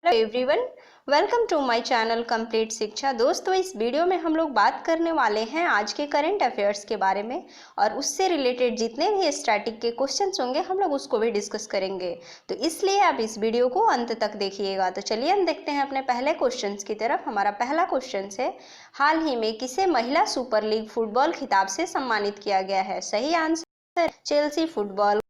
Everyone, welcome to my channel complete Shiksha. दोस्तों, इस video में हम लोग बात करने वाले हैं आज के करंट अफेयर्स के बारे में और उससे रिलेटेड जितने भी स्टैटिक के क्वेश्चंस होंगे हम लोग उसको भी डिस्कस करेंगे। तो इसलिए आप इस वीडियो को अंत तक देखिएगा। तो चलिए हम देखते हैं अपने पहले क्वेश्चंस की तरफ। हमारा पहला क्वेश्चन है, हाल ही में किसे महिला सुपर लीग फुटबॉल खिताब से सम्मानित किया गया है? सही आंसर चेल्सी फुटबॉल।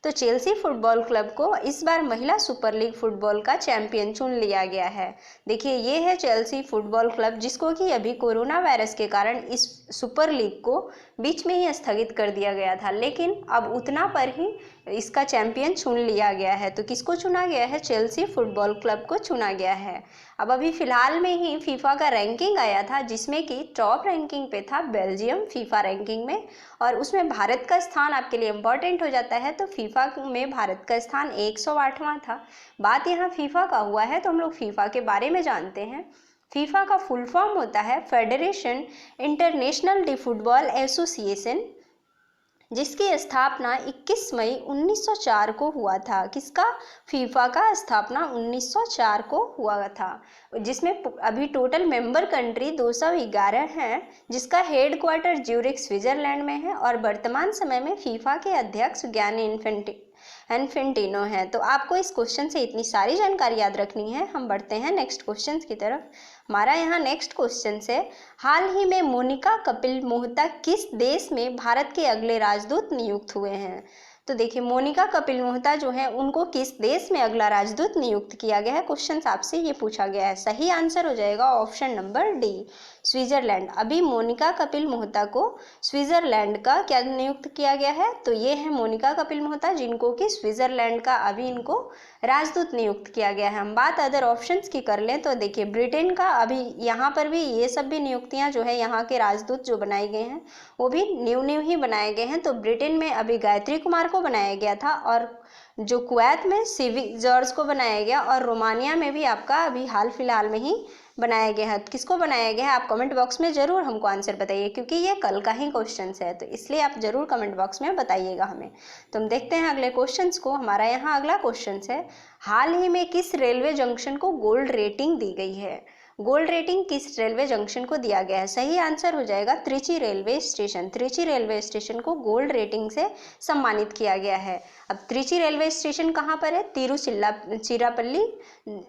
तो चेल्सी फुटबॉल क्लब को इस बार महिला सुपर लीग फुटबॉल का चैंपियन चुन लिया गया है। देखिए, ये है चेल्सी फुटबॉल क्लब, जिसको कि अभी कोरोना वायरस के कारण इस सुपर लीग को बीच में ही स्थगित कर दिया गया था, लेकिन अब उतना पर ही इसका चैंपियन चुन लिया गया है। तो किसको चुना गया है? चेल्सी फुटबॉल क्लब को चुना गया है। अब अभी फिलहाल में ही फीफा का रैंकिंग आया था, जिसमें कि टॉप रैंकिंग पे था बेल्जियम फीफा रैंकिंग में, और उसमें भारत का स्थान आपके लिए इम्पॉर्टेंट हो जाता है। तो फीफा में भारत का स्थान 108वां था। बात यहाँ फीफा का हुआ है तो हम लोग फीफा के बारे में जानते हैं। फीफा का फुल फॉर्म होता है federation international D football association, जिसकी स्थापना 21 मई 1904 को हुआ था। किसका? फीफा का स्थापना 1904 को हुआ था, जिसमें अभी टोटल मेंबर कंट्री 211 हैं, जिसका हेडक्वार्टर ज्यूरिख स्विट्जरलैंड में है, और वर्तमान समय में फीफा के अध्यक्ष गियानी इन्फेंटिनो है। तो आपको इस क्वेश्चन से इतनी सारी जानकारी याद रखनी है। हम बढ़ते हैं नेक्स्ट क्वेश्चन की तरफ। हमारा यहाँ नेक्स्ट क्वेश्चन है, हाल ही में मोनिका कपिल मोहता किस देश में भारत के अगले राजदूत नियुक्त हुए हैं? तो देखिए, मोनिका कपिल मोहता जो है उनको किस देश में अगला राजदूत नियुक्त किया गया है? क्वेश्चन आपसे ये पूछा गया है। सही आंसर हो जाएगा ऑप्शन नंबर डी, स्विट्जरलैंड। अभी मोनिका कपिल मोहता को स्विट्जरलैंड का क्या नियुक्त किया गया है? तो ये है मोनिका कपिल मोहता, जिनको कि स्विट्जरलैंड का अभी इनको राजदूत नियुक्त किया गया है। हम बात अदर ऑप्शंस की कर लें तो देखिए, ब्रिटेन का अभी यहाँ पर भी ये सब भी नियुक्तियाँ जो है यहाँ के राजदूत जो बनाए गए हैं वो भी न्यू ही बनाए गए हैं। तो ब्रिटेन में अभी गायत्री कुमार को बनाया गया था, और जो कुवैत में सिविक जॉर्ज को बनाया गया, और रोमानिया में भी आपका अभी हाल फिलहाल में ही बनाया गया है। किसको बनाया गया है आप कमेंट बॉक्स में जरूर हमको आंसर बताइए, क्योंकि ये कल का ही क्वेश्चन है, तो इसलिए आप जरूर कमेंट बॉक्स में बताइएगा हमें। तो हम देखते हैं अगले क्वेश्चन को। हमारा यहाँ अगला क्वेश्चन है, हाल ही में किस रेलवे जंक्शन को गोल्ड रेटिंग दी गई है? गोल्ड रेटिंग किस रेलवे जंक्शन को दिया गया है? सही आंसर हो जाएगा Trichy railway station. Trichy railway station को गोल्ड रेटिंग से सम्मानित किया गया है। अब त्रिची रेलवे स्टेशन कहाँ पर है? तिरुचिरापल्ली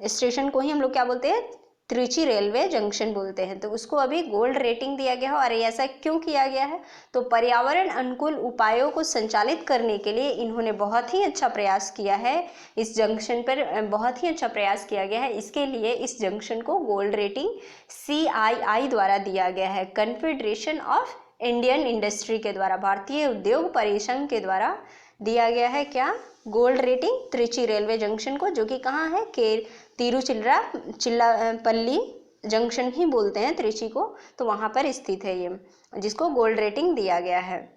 स्टेशन को ही हम लोग क्या बोलते हैं? त्रिची रेलवे जंक्शन बोलते हैं। तो उसको अभी गोल्ड रेटिंग दिया गया है। और ऐसा क्यों किया गया है? तो पर्यावरण अनुकूल उपायों को संचालित करने के लिए इन्होंने बहुत ही अच्छा प्रयास किया है। इस जंक्शन पर बहुत ही अच्छा प्रयास किया गया है। इसके लिए इस जंक्शन को गोल्ड रेटिंग CII द्वारा दिया गया है, कन्फेडरेशन ऑफ इंडियन इंडस्ट्री के द्वारा, भारतीय उद्योग परिसंघ के द्वारा दिया गया है। क्या? Gold rating Trichy railway junction को, जो कि कहाँ है? तिरुचिरापल्ली जंक्शन ही बोलते हैं त्रिची को, तो वहाँ पर स्थित है ये, जिसको गोल्ड रेटिंग दिया गया है।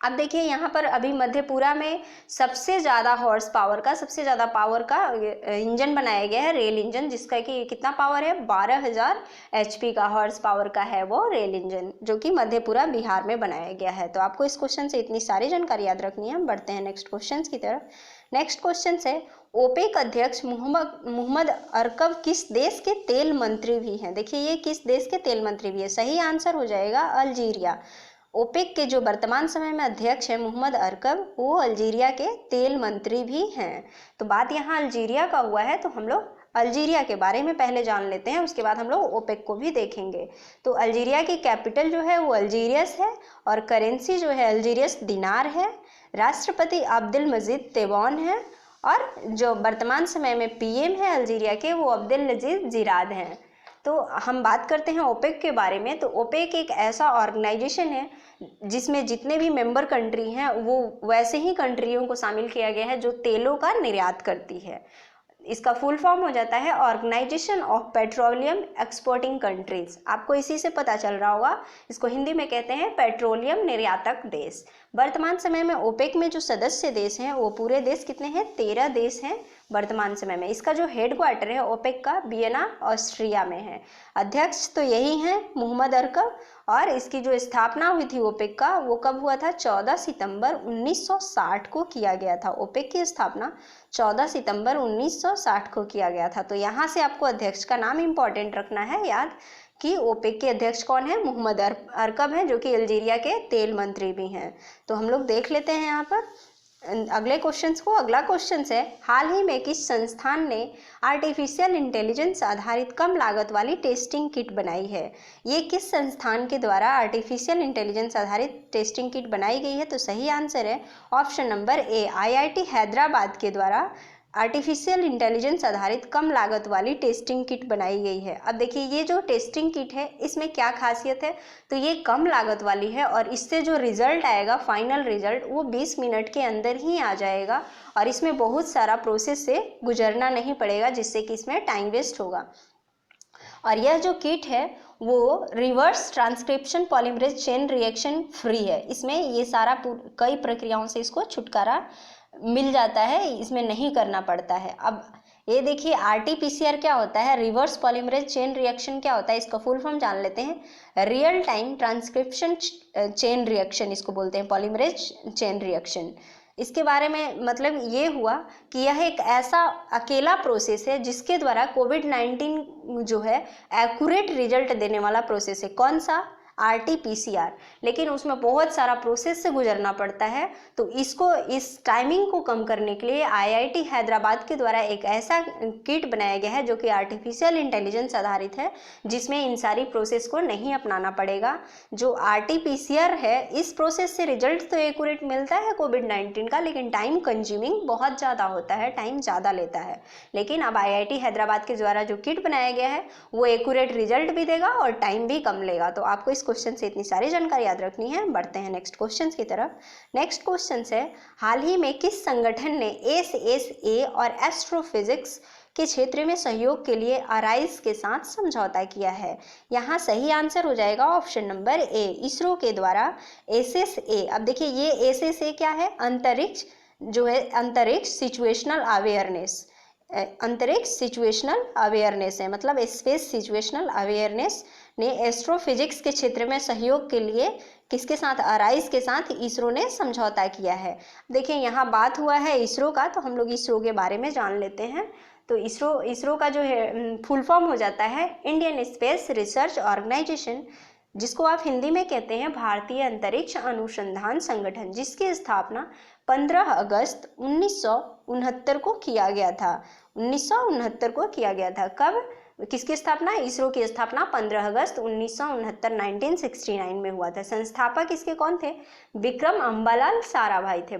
अब देखिए, यहाँ पर अभी मधेपुरा में सबसे ज़्यादा हॉर्स पावर का, सबसे ज़्यादा पावर का इंजन बनाया गया है, रेल इंजन, जिसका कि कितना पावर है? 12,000 HP का हॉर्स पावर का है वो रेल इंजन, जो कि मधेपुरा बिहार में बनाया गया है। तो आपको इस क्वेश्चन से इतनी सारी जानकारी याद रखनी है। हम बढ़ते हैं नेक्स्ट क्वेश्चन की तरफ। नेक्स्ट क्वेश्चन है, ओपेक अध्यक्ष मोहम्मद अरकब किस देश के तेल मंत्री भी हैं? देखिए, ये किस देश के तेल मंत्री भी है? सही आंसर हो जाएगा अल्जीरिया। ओपेक के जो वर्तमान समय में अध्यक्ष है मोहम्मद अरकब, वो अल्जीरिया के तेल मंत्री भी हैं। तो बात यहाँ अल्जीरिया का हुआ है, तो हम लोग अल्जीरिया के बारे में पहले जान लेते हैं, उसके बाद हम लोग ओपेक को भी देखेंगे। तो अल्जीरिया की कैपिटल जो है वो अल्जीरियस है, और करेंसी जो है अल्जीरियस दिनार है। राष्ट्रपति अब्दुल मजीद तेबॉन है, और जो वर्तमान समय में PM है अल्जीरिया के, वो अब्दुल नजीर जिराद हैं। तो हम बात करते हैं ओपेक के बारे में। तो ओपेक एक ऐसा ऑर्गेनाइजेशन है जिसमें जितने भी मेंबर कंट्री हैं वो वैसे ही कंट्रियों को शामिल किया गया है जो तेलों का निर्यात करती है। इसका फुल फॉर्म हो जाता है organization of petroleum exporting countries. आपको इसी से पता चल रहा होगा, इसको हिंदी में कहते हैं पेट्रोलियम निर्यातक देश। वर्तमान समय में ओपेक में जो सदस्य देश हैं वो पूरे देश कितने हैं? 13 देश हैं वर्तमान समय में। इसका जो हेडक्वार्टर है ओपेक का वियना ऑस्ट्रिया में है। अध्यक्ष तो यही हैं मोहम्मद अरकब, और इसकी जो स्थापना हुई थी ओपेक का वो कब हुआ था? 14 सितंबर 1960 को किया गया था। ओपेक की स्थापना 14 सितंबर 1960 को किया गया था। तो यहाँ से आपको अध्यक्ष का नाम इंपॉर्टेंट रखना है याद कि ओपेक के अध्यक्ष कौन है? मोहम्मद अरकब हैं, जो कि अल्जीरिया के तेल मंत्री भी हैं। तो हम लोग देख लेते हैं यहाँ पर अगले क्वेश्चंस को। अगला क्वेश्चन है, हाल ही में किस संस्थान ने आर्टिफिशियल इंटेलिजेंस आधारित कम लागत वाली टेस्टिंग किट बनाई है? ये किस संस्थान के द्वारा आर्टिफिशियल इंटेलिजेंस आधारित टेस्टिंग किट बनाई गई है? तो सही आंसर है option number A, IIT Hyderabad के द्वारा आर्टिफिशियल इंटेलिजेंस आधारित कम लागत वाली टेस्टिंग किट बनाई गई है। अब देखिए ये जो टेस्टिंग किट है इसमें क्या खासियत है? तो ये कम लागत वाली है और इससे जो रिजल्ट आएगा, फाइनल रिजल्ट, वो 20 मिनट के अंदर ही आ जाएगा और इसमें बहुत सारा प्रोसेस से गुजरना नहीं पड़ेगा, जिससे कि इसमें टाइम वेस्ट होगा। और यह जो किट है वो reverse transcription polymerase chain reaction free है। इसमें ये सारा कई प्रक्रियाओं से इसको छुटकारा मिल जाता है, इसमें नहीं करना पड़ता है। अब ये देखिए आरटीपीसीआर क्या होता है, रिवर्स पॉलीमरेज चेन रिएक्शन क्या होता है, इसका फुल फॉर्म जान लेते हैं। Real time transcription chain reaction इसको बोलते हैं, पॉलीमरेज चेन रिएक्शन। इसके बारे में मतलब ये हुआ कि यह एक ऐसा अकेला प्रोसेस है जिसके द्वारा कोविड-19 जो है एक्यूरेट रिजल्ट देने वाला प्रोसेस है। कौन सा? आरटीपीसीआर। लेकिन उसमें बहुत सारा प्रोसेस से गुजरना पड़ता है, तो इसको इस टाइमिंग को कम करने के लिए आईआईटी हैदराबाद के द्वारा एक ऐसा किट बनाया गया है जो कि आर्टिफिशियल इंटेलिजेंस आधारित है, जिसमें इन सारी प्रोसेस को नहीं अपनाना पड़ेगा। जो आरटीपीसीआर है इस प्रोसेस से रिजल्ट तो एक्यूरेट मिलता है कोविड-19 का, लेकिन टाइम कंज्यूमिंग बहुत ज़्यादा होता है, टाइम ज़्यादा लेता है। लेकिन अब आईआईटी हैदराबाद के द्वारा जो किट बनाया गया है वो एक्यूरेट रिजल्ट भी देगा और टाइम भी कम लेगा। तो आपको इस क्वेश्चन से इतनी सारी जानकारी याद रखनी है। बढ़ते हैं नेक्स्ट क्वेश्चन की तरफ। नेक्स्ट क्वेश्चन है, हाल ही में किस संगठन ने एसएसए और एस्ट्रोफिजिक्स के क्षेत्र में सहयोग के लिए अराइज के साथ समझौता किया है? यहाँ सही आंसर हो जाएगा ऑप्शन नंबर ए, इसरो के द्वारा एसएसए। अब देखिए ये एसएसए क्या है? अंतरिक्ष जो है, अंतरिक्ष सिचुएशनल अवेयरनेस, अंतरिक्ष सिचुएशनल अवेयरनेस है, मतलब स्पेस सिचुएशनल अवेयरनेस ने एस्ट्रोफिजिक्स के क्षेत्र में सहयोग के लिए किसके साथ? अराइज के साथ इसरो ने समझौता किया है। देखिए यहाँ बात हुआ है इसरो का, तो हम लोग इसरो के बारे में जान लेते हैं। तो इसरो का जो है फुल फॉर्म हो जाता है इंडियन स्पेस रिसर्च ऑर्गेनाइजेशन, जिसको आप हिंदी में कहते हैं भारतीय अंतरिक्ष अनुसंधान संगठन, जिसकी स्थापना 15 अगस्त 1969 को किया गया था। 1969 को किया गया था। कब? किसकी स्थापना? इसरो की स्थापना 15 अगस्त 1969 1969 में हुआ था। संस्थापक इसके कौन थे? विक्रम अम्बालाल साराभाई थे।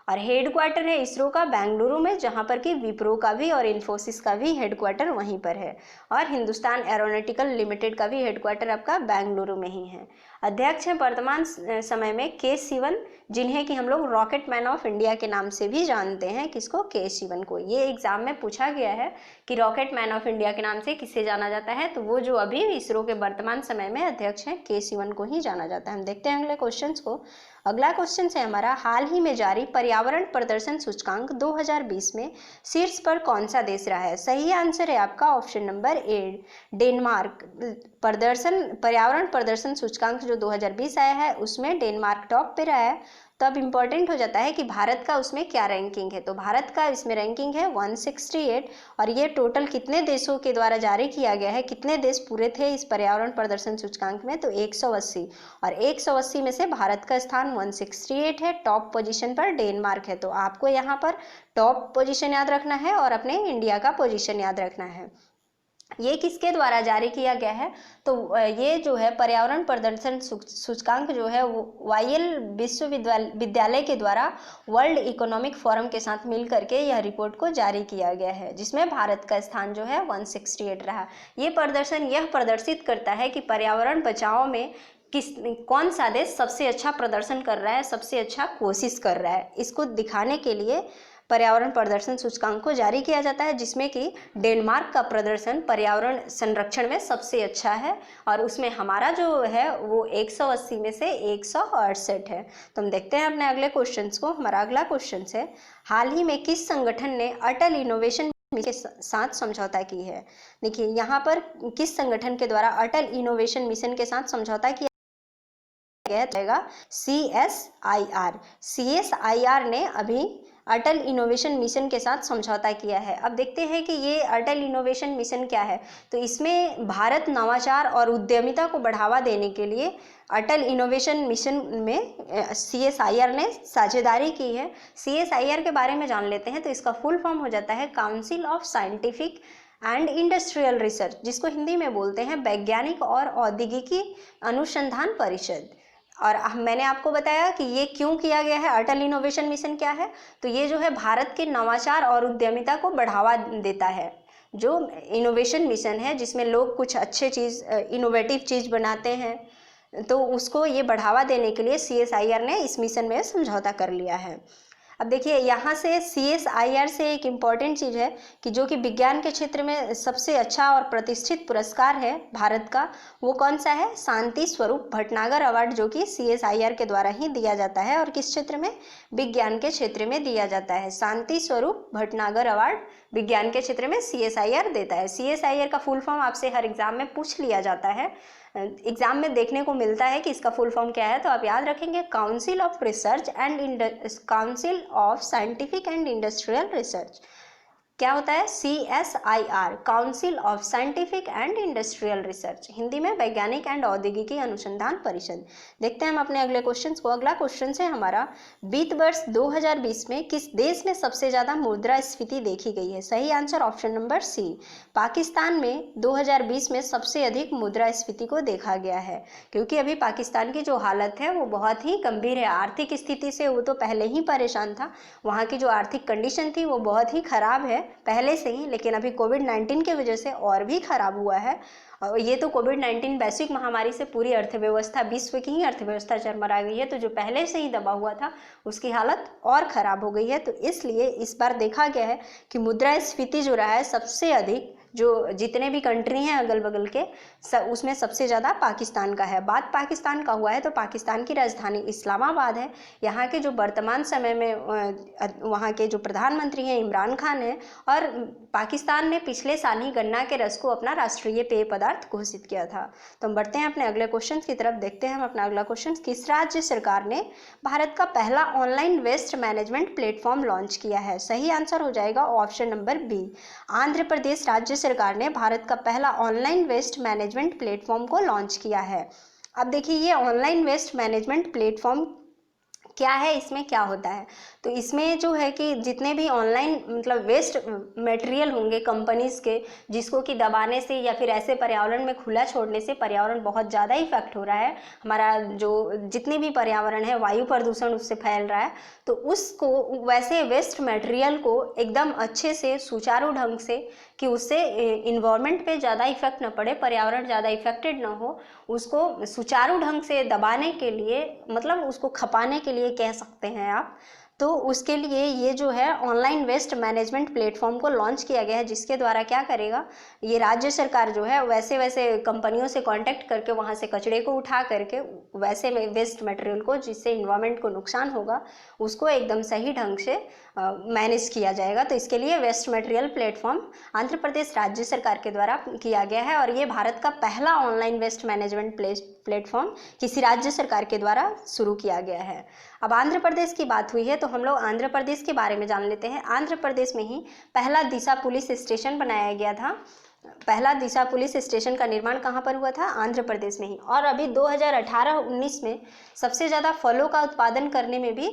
और हेडक्वार्टर है इसरो का बेंगलुरु में, जहां पर कि विप्रो का भी और इन्फोसिस का भी हेडक्वार्टर वहीं पर है, और हिंदुस्तान एरोनॉटिकल लिमिटेड का भी हेडक्वार्टर आपका बेंगलुरु में ही है। अध्यक्ष हैं वर्तमान समय में के सिवन, जिन्हें कि हम लोग रॉकेट मैन ऑफ इंडिया के नाम से भी जानते हैं। किसको? के सिवन को। ये एग्जाम में पूछा गया है कि रॉकेट मैन ऑफ इंडिया के नाम से किसे जाना जाता है, तो वो जो अभी इसरो के वर्तमान समय में अध्यक्ष हैं के सिवन को ही जाना जाता है। हम देखते हैं अगले क्वेश्चन को। अगला क्वेश्चन है हमारा, हाल ही में जारी पर्यावरण प्रदर्शन सूचकांक 2020 में शीर्ष पर कौन सा देश रहा है? सही आंसर है आपका ऑप्शन नंबर ए, डेनमार्क। पर्यावरण प्रदर्शन सूचकांक जो 2020 आया है उसमें डेनमार्क टॉप पे रहा है। तो अब इम्पोर्टेंट हो जाता है कि भारत का उसमें क्या रैंकिंग है। तो भारत का इसमें रैंकिंग है 168, और ये टोटल कितने देशों के द्वारा जारी किया गया है, कितने देश पूरे थे इस पर्यावरण प्रदर्शन सूचकांक में? तो 180, और 180 में से भारत का स्थान 168 है। टॉप पोजीशन पर डेनमार्क है। तो आपको यहाँ पर टॉप पोजीशन याद रखना है और अपने इंडिया का पोजीशन याद रखना है। ये किसके द्वारा जारी किया गया है? तो ये जो है पर्यावरण प्रदर्शन सूचकांक जो है वो वायल विश्वविद्यालय के द्वारा वर्ल्ड इकोनॉमिक फोरम के साथ मिल करके यह रिपोर्ट को जारी किया गया है, जिसमें भारत का स्थान जो है 168 रहा। ये प्रदर्शन यह प्रदर्शित करता है कि पर्यावरण बचाओ में कौन सा देश सबसे अच्छा प्रदर्शन कर रहा है, सबसे अच्छा कोशिश कर रहा है। इसको दिखाने के लिए पर्यावरण प्रदर्शन सूचकांक को जारी किया जाता है, जिसमें कि डेनमार्क का प्रदर्शन पर्यावरण संरक्षण में सबसे अच्छा है और उसमें हमारा जो है वो 180 में से 168 है। तो हम देखते हैं अपने अगले क्वेश्चन को। हमारा अगला क्वेश्चन है, हाल ही में किस संगठन ने अटल इनोवेशन के साथ समझौता की है। देखिए यहाँ पर किस संगठन के द्वारा अटल इनोवेशन मिशन के साथ समझौता किया जाएगा, CSIR। CSIR ने अभी अटल इनोवेशन मिशन के साथ समझौता किया है। अब देखते हैं कि ये अटल इनोवेशन मिशन क्या है। तो इसमें भारत नवाचार और उद्यमिता को बढ़ावा देने के लिए अटल इनोवेशन मिशन में CSIR ने साझेदारी की है। CSIR के बारे में जान लेते हैं। तो इसका फुल फॉर्म हो जाता है council of scientific and industrial research, जिसको हिंदी में बोलते हैं वैज्ञानिक और औद्योगिकी अनुसंधान परिषद। और मैंने आपको बताया कि ये क्यों किया गया है। अटल इनोवेशन मिशन क्या है, तो ये जो है भारत के नवाचार और उद्यमिता को बढ़ावा देता है। जो इनोवेशन मिशन है जिसमें लोग कुछ अच्छे चीज़ इनोवेटिव चीज़ बनाते हैं, तो उसको ये बढ़ावा देने के लिए CSIR ने इस मिशन में समझौता कर लिया है। अब देखिए यहाँ से CSIR से एक इम्पॉर्टेंट चीज़ है कि जो कि विज्ञान के क्षेत्र में सबसे अच्छा और प्रतिष्ठित पुरस्कार है भारत का, वो कौन सा है, शांति स्वरूप भटनागर अवार्ड, जो कि CSIR के द्वारा ही दिया जाता है। और किस क्षेत्र में, विज्ञान के क्षेत्र में दिया जाता है। शांति स्वरूप भटनागर अवार्ड विज्ञान के क्षेत्र में CSIR देता है। CSIR का फुल फॉर्म आपसे हर एग्जाम में पूछ लिया जाता है, एग्जाम में देखने को मिलता है कि इसका फुल फॉर्म क्या है। तो आप याद रखेंगे, council of research and council of scientific and industrial research. क्या होता है, CSIR, council of scientific and industrial research, Hindi में वैज्ञानिक एंड औद्योगिकी अनुसंधान परिषद। देखते हैं हम अपने अगले क्वेश्चन को। अगला क्वेश्चन है हमारा, वित्त वर्ष 2020 में किस देश में सबसे ज्यादा मुद्रास्फीति देखी गई है। सही answer option number C, Pakistan में 2020 में सबसे अधिक मुद्रास्फीति को देखा गया है, क्योंकि अभी पाकिस्तान की जो हालत है वो बहुत ही गंभीर है। आर्थिक स्थिति से वो तो पहले ही परेशान था, वहाँ की जो आर्थिक कंडीशन थी वो बहुत ही खराब है पहले से ही, लेकिन अभी कोविड-19 की वजह से और भी खराब हुआ है। और ये तो कोविड-19 वैश्विक महामारी से पूरी अर्थव्यवस्था, विश्व की ही अर्थव्यवस्था चरमरा गई है। तो जो पहले से ही दबा हुआ था उसकी हालत और खराब हो गई है। तो इसलिए इस बार देखा गया है कि मुद्रास्फीति जो रहा है सबसे अधिक, जो जितने भी कंट्री हैं अगल बगल के उसमें सबसे ज़्यादा पाकिस्तान का है। बात पाकिस्तान का हुआ है तो पाकिस्तान की राजधानी इस्लामाबाद है। यहाँ के जो वर्तमान समय में वहाँ के जो प्रधानमंत्री हैं इमरान खान हैं, और पाकिस्तान ने पिछले साल ही गन्ना के रस को अपना राष्ट्रीय पेय पदार्थ घोषित किया था। तो हम बढ़ते हैं अपने अगले क्वेश्चन की तरफ। देखते हैं हम अपना अगला क्वेश्चन, किस राज्य सरकार ने भारत का पहला online waste management platform launch किया है। सही आंसर हो जाएगा option number B, Andhra Pradesh राज्य सरकार ने भारत का पहला ऑनलाइन वेस्ट मैनेजमेंट प्लेटफॉर्म को लॉन्च किया है। अब देखिए ये ऑनलाइन वेस्ट मैनेजमेंट प्लेटफॉर्म क्या है, इसमें क्या होता है। तो इसमें जो है कि जितने भी ऑनलाइन मतलब वेस्ट मटेरियल होंगे कंपनीज के, जिसको कि दबाने से या फिर ऐसे पर्यावरण में खुला छोड़ने से पर्यावरण बहुत ज़्यादा इफेक्ट हो रहा है, हमारा जो जितने भी पर्यावरण है, वायु प्रदूषण उससे फैल रहा है, तो उसको वैसे वेस्ट मटेरियल को एकदम अच्छे से सुचारू ढंग से, कि उससे इन्वायरमेंट पे ज़्यादा इफेक्ट न पड़े, पर्यावरण ज़्यादा इफेक्टेड न हो, उसको सुचारू ढंग से दबाने के लिए, मतलब उसको खपाने के लिए कह सकते हैं आप, तो उसके लिए ये जो है ऑनलाइन वेस्ट मैनेजमेंट प्लेटफॉर्म को लॉन्च किया गया है, जिसके द्वारा क्या करेगा, ये राज्य सरकार जो है वैसे वैसे कंपनियों से कांटेक्ट करके वहाँ से कचरे को उठा करके वैसे वेस्ट मटेरियल को, जिससे इन्वायरमेंट को नुकसान होगा, उसको एकदम सही ढंग से मैनेज किया जाएगा। तो इसके लिए waste material platform Andhra Pradesh राज्य सरकार के द्वारा किया गया है, और ये भारत का पहला ऑनलाइन वेस्ट मैनेजमेंट प्लेटफॉर्म किसी राज्य सरकार के द्वारा शुरू किया गया है। अब आंध्र प्रदेश की बात हुई है तो हम लोग आंध्र प्रदेश के बारे में जान लेते हैं। आंध्र प्रदेश में ही पहला दिशा पुलिस स्टेशन बनाया गया था। पहला दिशा पुलिस स्टेशन का निर्माण कहाँ पर हुआ था, आंध्र प्रदेश में ही। और अभी 2018-19 में सबसे ज़्यादा फलों का उत्पादन करने में भी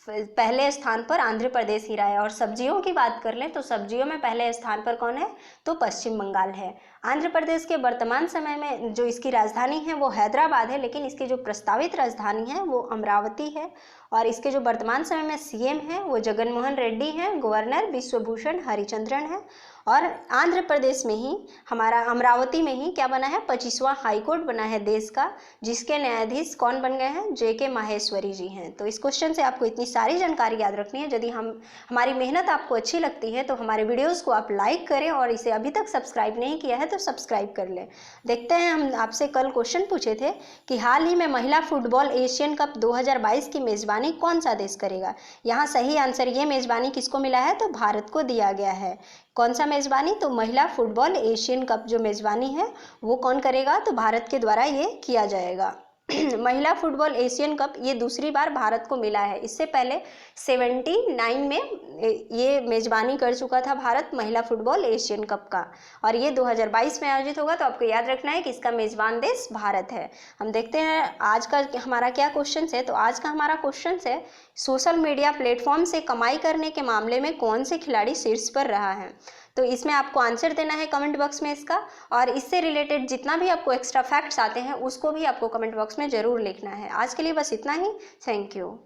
पहले स्थान पर आंध्र प्रदेश ही रहा है। और सब्जियों की बात कर लें तो सब्जियों में पहले स्थान पर कौन है, तो पश्चिम बंगाल है। आंध्र प्रदेश के वर्तमान समय में जो इसकी राजधानी है वो हैदराबाद है, लेकिन इसकी जो प्रस्तावित राजधानी है वो अमरावती है। और इसके जो वर्तमान समय में CM है वो जगनमोहन रेड्डी हैं, गवर्नर विश्वभूषण हरिचंद्रन है। और आंध्र प्रदेश में ही हमारा अमरावती में ही क्या बना है, 25वां हाई कोर्ट बना है देश का, जिसके न्यायाधीश कौन बन गए हैं, JK माहेश्वरी जी हैं। तो इस क्वेश्चन से आपको इतनी सारी जानकारी याद रखनी है। यदि हमारी मेहनत आपको अच्छी लगती है तो हमारे वीडियोस को आप लाइक करें और इसे अभी तक सब्सक्राइब नहीं किया है तो सब्सक्राइब कर लें। देखते हैं, हम आपसे कल क्वेश्चन पूछे थे कि हाल ही में महिला फुटबॉल एशियन कप 2022 की मेजबानी कौन सा देश करेगा। यहाँ सही आंसर, ये मेजबानी किसको मिला है, तो भारत को दिया गया है। कौन सा मेजबानी, तो महिला फुटबॉल एशियन कप जो मेजबानी है वो कौन करेगा, तो भारत के द्वारा ये किया जाएगा। महिला फुटबॉल एशियन कप ये दूसरी बार भारत को मिला है। इससे पहले 79 में ये मेजबानी कर चुका था भारत महिला फुटबॉल एशियन कप का, और ये 2022 में आयोजित होगा। तो आपको याद रखना है कि इसका मेजबान देश भारत है। हम देखते हैं आज का हमारा क्या क्वेश्चन है। तो आज का हमारा क्वेश्चन है, सोशल मीडिया प्लेटफॉर्म से कमाई करने के मामले में कौन से खिलाड़ी शीर्ष पर रहा है। तो इसमें आपको आंसर देना है कमेंट बॉक्स में इसका, और इससे रिलेटेड जितना भी आपको एक्स्ट्रा फैक्ट्स आते हैं उसको भी आपको कमेंट बॉक्स में ज़रूर लिखना है। आज के लिए बस इतना ही। Thank you.